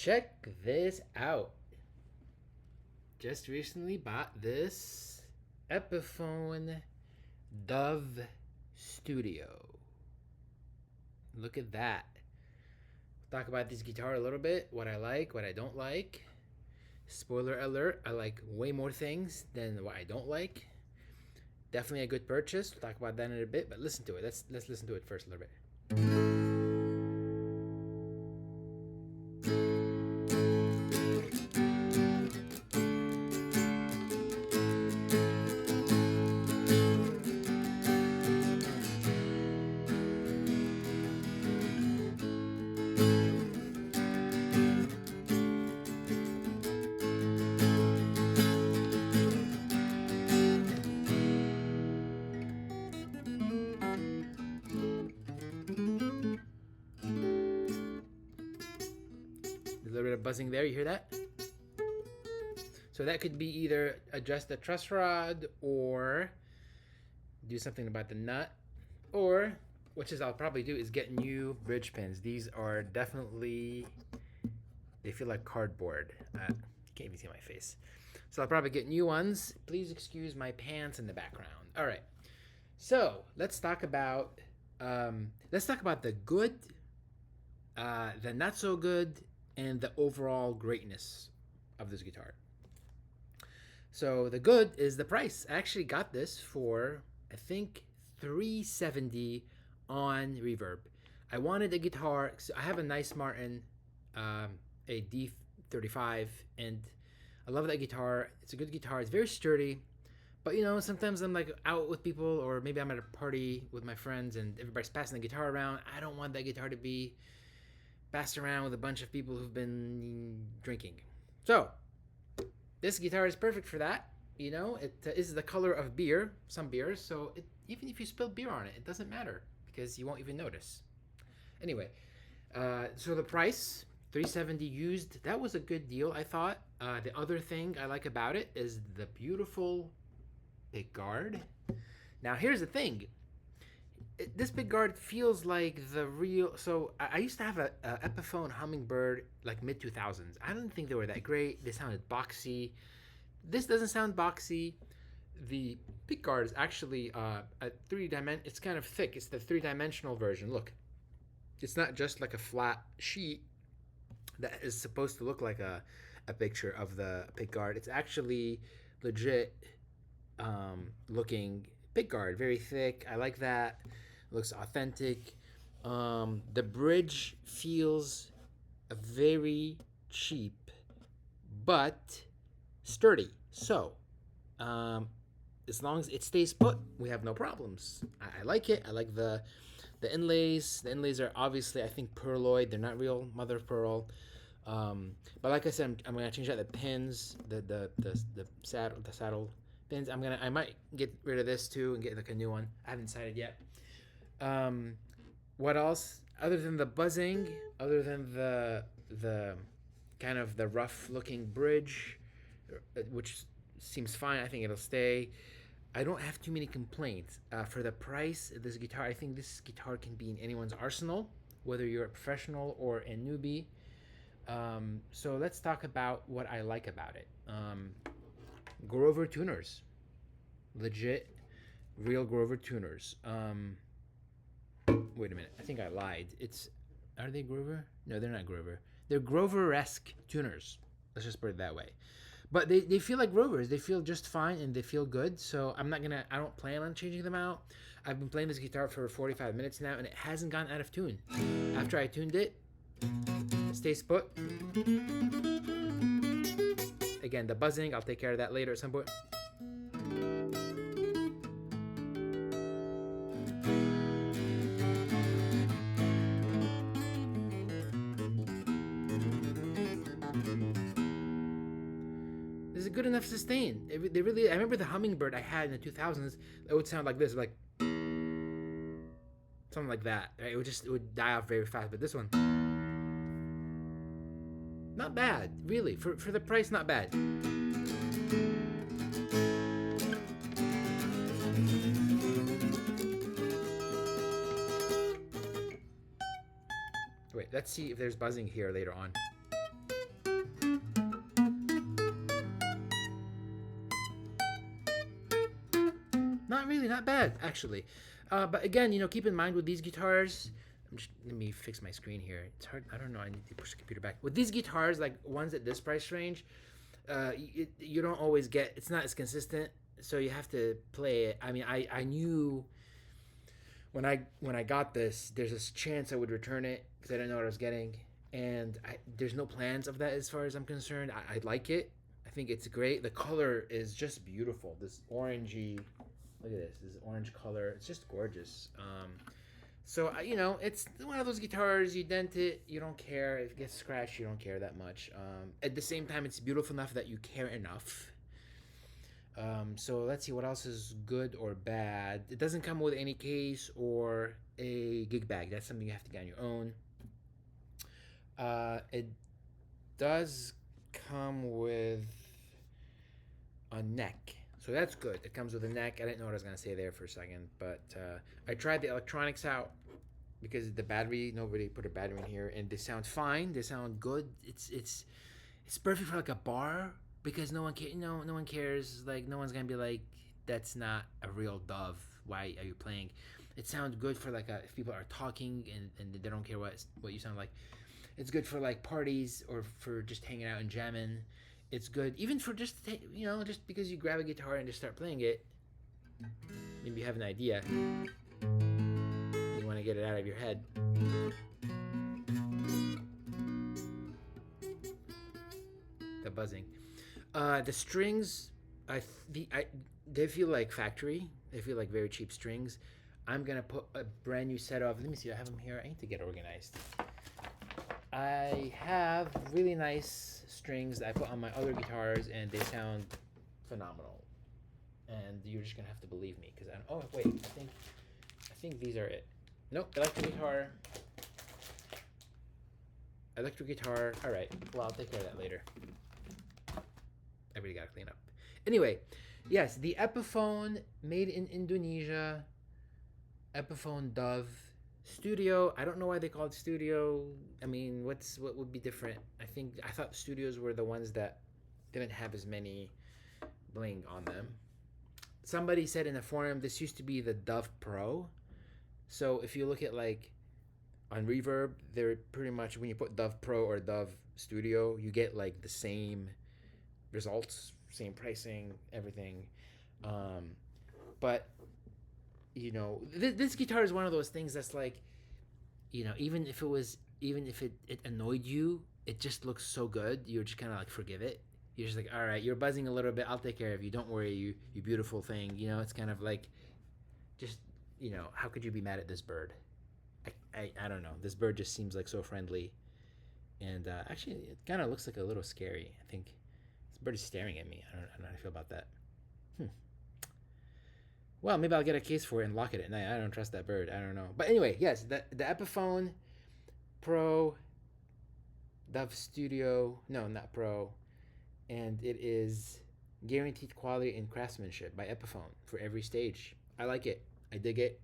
check this out. Just recently bought this Epiphone Dove Studio. Look at that. We'll talk about this guitar a little bit, what I like, what I don't like. Spoiler alert, I like way more things than what I don't like. Definitely a good purchase. We'll talk about that in a bit, but listen to it. Let's listen to it first a little bit. A little bit of buzzing there, you hear that? So that could be either adjust the truss rod or do something about the nut, or, which is I'll probably do, is get new bridge pins. These are definitely, they feel like cardboard. You can't even see my face. So I'll probably get new ones. Please excuse my pants in the background. All right. So let's talk about the good, the not so good, and the overall greatness of this guitar. So the good is the price. I actually got this for, I think, $370 on Reverb. I wanted a guitar. So I have a nice Martin, a D35, and I love that guitar. It's a good guitar. It's very sturdy. But, you know, sometimes I'm like out with people, or maybe I'm at a party with my friends and everybody's passing the guitar around. I don't want that guitar to be passed around with a bunch of people who've been drinking. So this guitar is perfect for that. You know, it is the color of beer, some beers. So even if you spill beer on it, it doesn't matter because you won't even notice. Anyway, so the price, $370 used. That was a good deal, I thought. The other thing I like about it is the beautiful pickguard. Now, here's the thing. This pickguard feels like the real. So I used to have a Epiphone Hummingbird like mid 2000s. I didn't think they were that great. They sounded boxy. This doesn't sound boxy. The pickguard is actually a 3-dimensional. It's kind of thick. It's the 3-dimensional version. Look, it's not just like a flat sheet that is supposed to look like a picture of the pickguard. It's actually legit looking pickguard. Very thick. I like that. Looks authentic. The bridge feels very cheap, but sturdy. So, as long as it stays put, we have no problems. I like it. I like the inlays. The inlays are obviously, I think, pearloid. They're not real mother of pearl. But like I said, I'm gonna change out the pins, the saddle pins. I might get rid of this too and get like a new one. I haven't decided yet. What else? Other than the buzzing, other than the kind of the rough looking bridge, which seems fine. I think it'll stay. I don't have too many complaints. For the price of this guitar, I think this guitar can be in anyone's arsenal, whether you're a professional or a newbie. So let's talk about what I like about it. Grover tuners. Legit, real Grover tuners. Wait a minute. I think I lied. Are they Grover? No, they're not Grover. They're Grover-esque tuners. Let's just put it that way. But they feel like Grovers. They feel just fine and they feel good. So I don't plan on changing them out. I've been playing this guitar for 45 minutes now and it hasn't gone out of tune. After I tuned it, it stays put. Again, the buzzing, I'll take care of that later at some point. This is good enough sustain. I remember the Hummingbird I had in the 2000s, it would sound like this, like something like that. It would die off very fast, but this one, not bad, really. For the price, not bad. Wait, let's see if there's buzzing here later on. really not bad, actually. But again, keep in mind with these guitars. Let me fix my screen here. It's hard. I don't know. I need to push the computer back. With these guitars, like ones at this price range, you don't always get. It's not as consistent, so you have to play it. I mean, I knew when I got this, there's a chance I would return it because I didn't know what I was getting, and there's no plans of that as far as I'm concerned. I like it. I think it's great. The color is just beautiful. This orangey, look at this orange color. It's just gorgeous. So it's one of those guitars. You dent it, you don't care. If it gets scratched, you don't care that much. At the same time, it's beautiful enough that you care enough. So let's see what else is good or bad. It doesn't come with any case or a gig bag. That's something you have to get on your own. It does come with a neck. So that's good. It comes with a neck. I didn't know what I was going to say there for a second. But I tried the electronics out because the battery, nobody put a battery in here. And they sound fine. They sound good. It's perfect for like a bar because no one cares. Like no one's going to be like, that's not a real Dove. Why are you playing? It sounds good for like if people are talking and they don't care what you sound like. It's good for like parties or for just hanging out and jamming. It's good even for just just because you grab a guitar and just start playing it. Maybe you have an idea. You want to get it out of your head. The buzzing. The strings, they feel like factory. They feel like very cheap strings. I'm gonna put a brand new set of. Let me see. I have them here. I need to get organized. I have really nice strings that I put on my other guitars, and they sound phenomenal. And you're just gonna have to believe me, because I think these are it. Nope, electric guitar. All right. Well, I'll take care of that later. I really gotta clean up. Anyway, yes, the Epiphone, made in Indonesia. Epiphone Dove Studio. I don't know why they call it Studio. I mean, what would be different? I thought Studios were the ones that didn't have as many bling on them. Somebody said in a forum this used to be the Dove Pro. So if you look at like on Reverb, they're pretty much, when you put Dove Pro or Dove Studio, you get like the same results, same pricing, everything. But this guitar is one of those things that's like, even if it annoyed you, it just looks so good. You're just kind of like forgive it. You're just like, all right, you're buzzing a little bit. I'll take care of you. Don't worry, you beautiful thing. It's kind of like, just how could you be mad at this bird? I don't know. This bird just seems like so friendly, and actually, it kind of looks like a little scary. I think this bird is staring at me. I don't know how to feel about that. Well, maybe I'll get a case for it and lock it at night. I don't trust that bird. I don't know. But anyway, yes, the Epiphone Pro Dove Studio. No, not Pro. And it is guaranteed quality and craftsmanship by Epiphone for every stage. I like it. I dig it.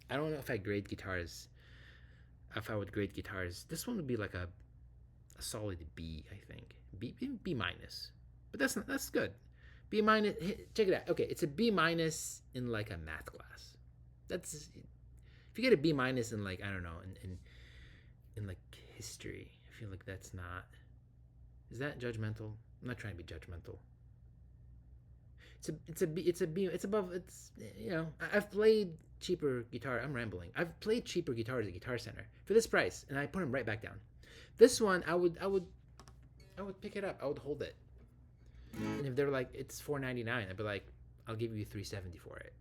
I don't know if I grade guitars. If I would grade guitars, this one would be like a solid B, I think. B minus. But that's good. B minus. Check it out. Okay, it's a B minus in like a math class. That's if you get a B minus in like, I don't know, in like history. I feel like that's not. Is that judgmental? I'm not trying to be judgmental. It's a B. It's above. I've played cheaper guitar. I'm rambling. I've played cheaper guitars at Guitar Center for this price, and I put them right back down. This one, I would pick it up. I would hold it. And if they're like, it's $4.99, I'd be like, I'll give you $3.70 for it,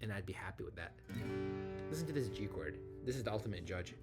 and I'd be happy with that. Listen to this G chord. This is the ultimate judge.